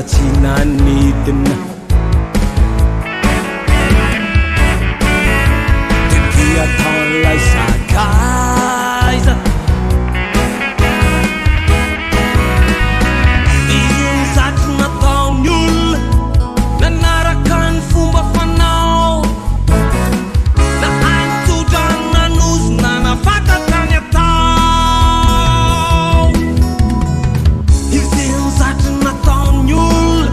tsy nanidina dia ataon'ilay sakaiza izy ny zatry nataony olona nanaraka ny fomba fanao na antsodrany nanozona nafatatany atao izy ny zatry nataony olona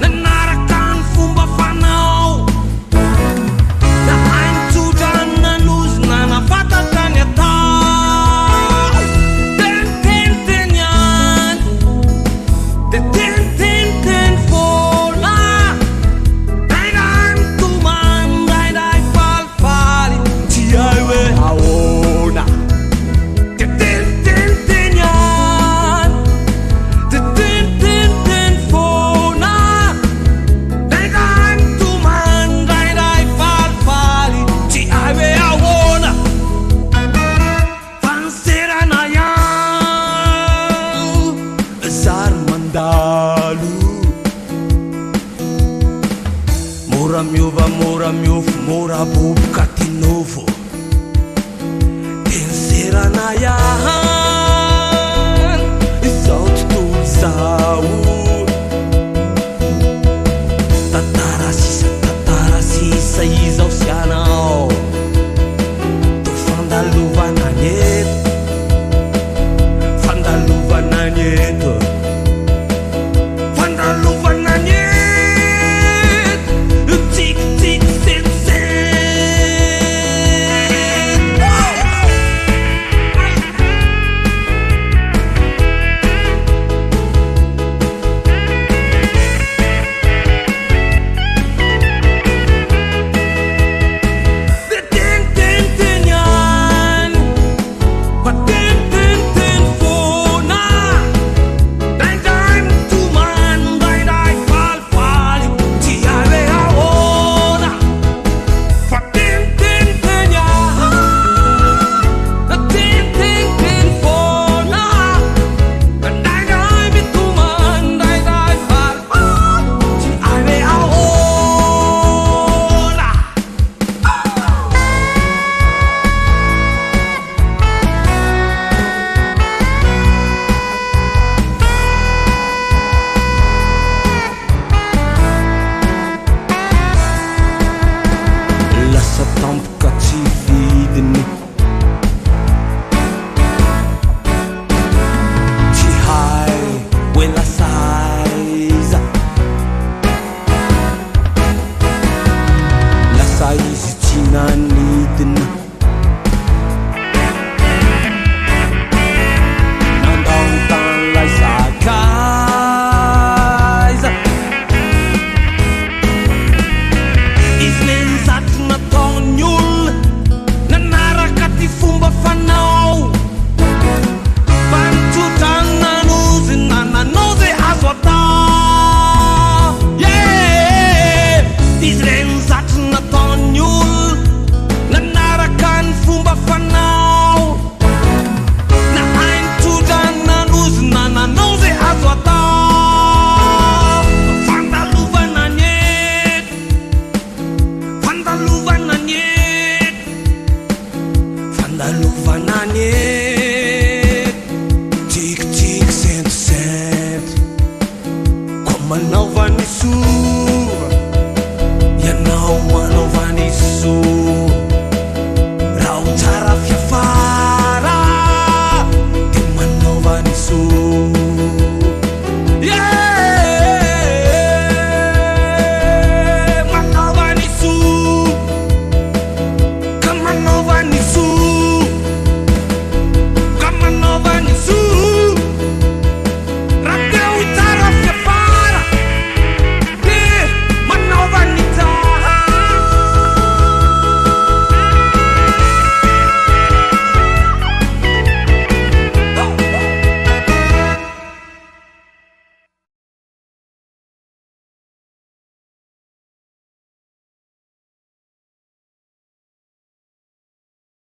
nanaraka ny fomba fanao na antsodrany nanozona nafatatany atao teniteniteny any de teniteniteny foana raindray mitomany raindray falifaly tsy hay hoe ahoana de teniteniteny any de teniteniteny foana raindray mitomany raindray falifaly tsy hay hoe ahoana fanserana ihany zary mandalo mora miova mora miofo mora boboka tinovo tenserana ihany izao tontolo zao tantara sisa izao sianao to fandalovana ny eto fandalovana ny eto fandalovana ny eto tikitika setse de teniteniteny any fa teniteniteny foana raindray mitomany raindray falifaly tsy hay hoe ahoana fa teniteniteny any na teniteniteny foana raindray mitomany raindray falifaly tsy hay hoe ahoana lasa tampoka tsy vidiny tsy hay hoe lasa aiza lasa izy tsy nanidina nandaony tan'ilay sakaiza izy le ny zatry nataony olona nanaraka ty fomba fanao fa nitsodrany nanozina nanao zay azo atao izy le ny zatry nataony olona nanaraka ny fomba fanao na hainitsodrany nanozina nanao zay azo atao fandalovana ny eto fandalovana ny eto fandalovana ny eto tikitika sentosento ko manaova ny sova ianao